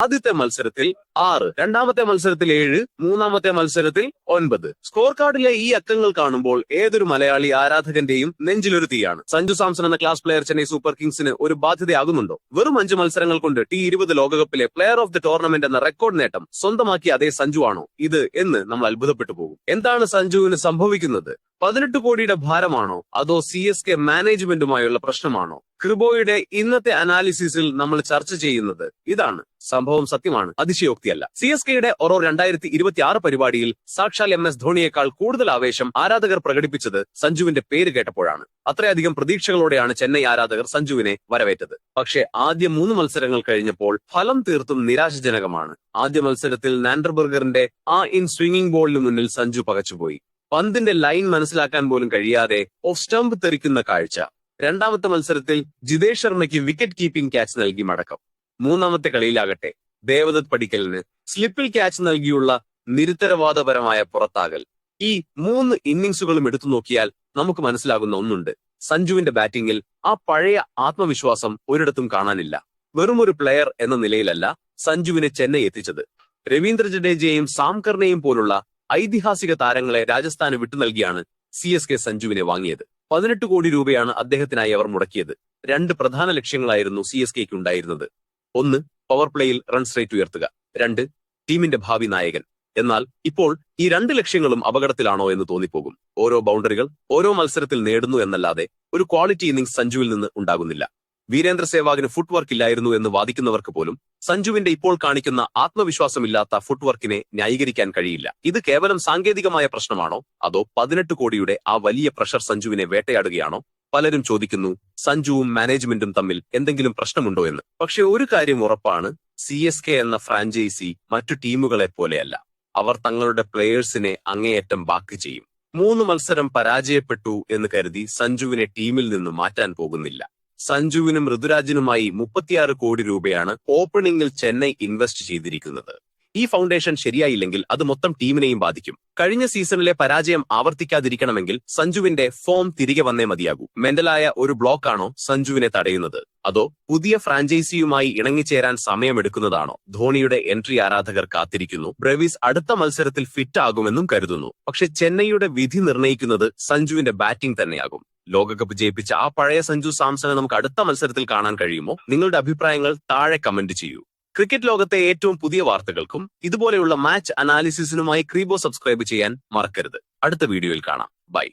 ആദ്യത്തെ മത്സരത്തിൽ 6, രണ്ടാമത്തെ മത്സരത്തിൽ 7, മൂന്നാമത്തെ മത്സരത്തിൽ 9. സ്കോർ കാർഡിലെ ഈ അക്കങ്ങൾ കാണുമ്പോൾ ഏതൊരു മലയാളി ആരാധകന്റെയും നെഞ്ചിലൊരു തീയാണ്. സഞ്ജു സാംസൺ എന്ന ക്ലാസ് പ്ലെയർ ചെന്നൈ സൂപ്പർ കിങ്സിന് ഒരു ബാധ്യതയാകുന്നുണ്ടോ? വെറും 5 മത്സരങ്ങൾ കൊണ്ട് T20 ലോകകപ്പിലെ പ്ലെയർ ഓഫ് ദി ടൂർണമെന്റ് എന്ന റെക്കോർഡ് നേട്ടം സ്വന്തമാക്കിയ അതേ സഞ്ജു ആണോ ഇത് എന്ന് നമ്മൾ അത്ഭുതപ്പെട്ടു പോകും. എന്താണ് സഞ്ജുവിന് സംഭവിക്കുന്നത്? 18 കോടിയുടെ ഭാരമാണോ അതോ CSK മാനേജ്മെന്റുമായുള്ള പ്രശ്നമാണോ? ക്രിബോയുടെ ഇന്നത്തെ അനാലിസിസിൽ നമ്മൾ ചർച്ച ചെയ്യുന്നത് ഇതാണ്. സംഭവം സത്യമാണ്, അതിശയോക്തിയല്ല. CSKയുടെ ഓരോ 2026 പരിപാടിയിൽ സാക്ഷാൽ MS ധോണിയേക്കാൾ കൂടുതൽ ആവേശം ആരാധകർ പ്രകടിപ്പിച്ചത് സഞ്ജുവിന്റെ പേര് കേട്ടപ്പോഴാണ്. അത്രയധികം പ്രതീക്ഷകളോടെയാണ് ചെന്നൈ ആരാധകർ സഞ്ജുവിനെ വരവേറ്റത്. പക്ഷേ ആദ്യ 3 മത്സരങ്ങൾ കഴിഞ്ഞപ്പോൾ ഫലം തീർത്തും നിരാശജനകമാണ്. ആദ്യ മത്സരത്തിൽ നാൻഡർബർഗറിന്റെ ആ ഇൻ സ്വിംഗിംഗ് ബോളിന് മുന്നിൽ സഞ്ജു പകച്ചുപോയി. പന്തിന്റെ ലൈൻ മനസ്സിലാക്കാൻ പോലും കഴിയാതെ ഓഫ് സ്റ്റംപ് തെറിക്കുന്ന കാഴ്ച. രണ്ടാമത്തെ മത്സരത്തിൽ ജിതേഷ് ശർമ്മയ്ക്ക് വിക്കറ്റ് കീപ്പിംഗ് ക്യാച്ച് നൽകി മടക്കം. മൂന്നാമത്തെ കളിയിലാകട്ടെ ദേവദത്ത് പടിക്കലിന് സ്ലിപ്പിൽ ക്യാച്ച് നൽകിയുള്ള നിരുത്തരവാദപരമായ പുറത്താകൽ. ഈ 3 ഇന്നിംഗ്സുകളും എടുത്തു നോക്കിയാൽ നമുക്ക് മനസ്സിലാകുന്ന ഒന്നുണ്ട്: സഞ്ജുവിന്റെ ബാറ്റിംഗിൽ ആ പഴയ ആത്മവിശ്വാസം ഒരിടത്തും കാണാനില്ല. വെറുമൊരു പ്ലെയർ എന്ന നിലയിലല്ല സഞ്ജുവിനെ ചെന്നൈ എത്തിച്ചത്. രവീന്ദ്ര ജഡേജയെയും സാംകറിനെയും പോലുള്ള ഐതിഹാസിക താരങ്ങളെ രാജസ്ഥാന് വിട്ടു നൽകിയാണ് CSK സഞ്ജുവിനെ വാങ്ങിയത്. 18 കോടി രൂപയാണ് അദ്ദേഹത്തിനായി അവർ മുടക്കിയത്. 2 പ്രധാന ലക്ഷ്യങ്ങളായിരുന്നു CSKയ്ക്ക് ഉണ്ടായിരുന്നത്. 1, പവർ പ്ലേയിൽ റൺസ് റേറ്റ് ഉയർത്തുക. 2, ടീമിന്റെ ഭാവി നായകൻ. എന്നാൽ ഇപ്പോൾ ഈ 2 ലക്ഷ്യങ്ങളും അപകടത്തിലാണോ എന്ന് തോന്നിപ്പോകും. ഓരോ ബൗണ്ടറികൾ ഓരോ മത്സരത്തിൽ നേടുന്നു എന്നല്ലാതെ ഒരു ക്വാളിറ്റി ഇന്നിംഗ്സ് സഞ്ജുവിൽ നിന്ന് ഉണ്ടാകുന്നില്ല. വീരേന്ദ്ര സേവാഗിന് ഫുട് വർക്ക് ഇല്ലായിരുന്നു എന്ന് വാദിക്കുന്നവർക്ക് പോലും സഞ്ജുവിന്റെ ഇപ്പോൾ കാണിക്കുന്ന ആത്മവിശ്വാസമില്ലാത്ത ഫുട് വർക്കിനെ ന്യായീകരിക്കാൻ കഴിയില്ല. ഇത് കേവലം സാങ്കേതികമായ പ്രശ്നമാണോ അതോ 18 കോടിയുടെ ആ വലിയ പ്രഷർ സഞ്ജുവിനെ വേട്ടയാടുകയാണോ? പലരും ചോദിക്കുന്നു, സഞ്ജുവും മാനേജ്മെന്റും തമ്മിൽ എന്തെങ്കിലും പ്രശ്നമുണ്ടോ എന്ന്. പക്ഷെ ഒരു കാര്യം ഉറപ്പാണ്, CSK എന്ന ഫ്രാഞ്ചൈസി മറ്റു ടീമുകളെ പോലെയല്ല. അവർ തങ്ങളുടെ പ്ലേയേഴ്സിനെ അങ്ങേയറ്റം ബാക്ക് ചെയ്യും. 3 മത്സരം പരാജയപ്പെട്ടു എന്ന് കരുതി സഞ്ജുവിനെ ടീമിൽ നിന്ന് മാറ്റാൻ പോകുന്നില്ല. സഞ്ജുവിനും ഋതുരാജിനുമായി 36 കോടി രൂപയാണ് ഓപ്പണിംഗിൽ ചെന്നൈ ഇൻവെസ്റ്റ് ചെയ്തിരിക്കുന്നത്. ഈ ഫൗണ്ടേഷൻ ശരിയായില്ലെങ്കിൽ അത് മൊത്തം ടീമിനെയും ബാധിക്കും. കഴിഞ്ഞ സീസണിലെ പരാജയം ആവർത്തിക്കാതിരിക്കണമെങ്കിൽ സഞ്ജുവിന്റെ ഫോം തിരികെ വന്നേ മതിയാകൂ. മെന്റലായ ഒരു ബ്ലോക്കാണോ സഞ്ജുവിനെ തടയുന്നത്? അതോ പുതിയ ഫ്രാഞ്ചൈസിയുമായി ഇണങ്ങിച്ചേരാൻ സമയമെടുക്കുന്നതാണോ? ധോണിയുടെ എൻട്രി ആരാധകർ കാത്തിരിക്കുന്നു. ബ്രേവീസ് അടുത്ത മത്സരത്തിൽ ഫിറ്റ് ആകുമെന്നും കരുതുന്നു. പക്ഷെ ചെന്നൈയുടെ വിധി നിർണ്ണയിക്കുന്നത് സഞ്ജുവിന്റെ ബാറ്റിംഗ് തന്നെയാകും. ലോകകപ്പ് ജയിപ്പിച്ച ആ പഴയ സഞ്ജു സാംസനെ നമുക്ക് അടുത്ത മത്സരത്തിൽ കാണാൻ കഴിയുമോ? നിങ്ങളുടെ അഭിപ്രായങ്ങൾ താഴെ കമന്റ് ചെയ്യൂ. ക്രിക്കറ്റ് ലോകത്തെ ഏറ്റവും പുതിയ വാർത്തകൾക്കും ഇതുപോലെയുള്ള മാച്ച് അനാലിസിസിനുമായി ക്രീബോ സബ്സ്ക്രൈബ് ചെയ്യാൻ മറക്കരുത്. അടുത്ത വീഡിയോയിൽ കാണാം. ബൈ.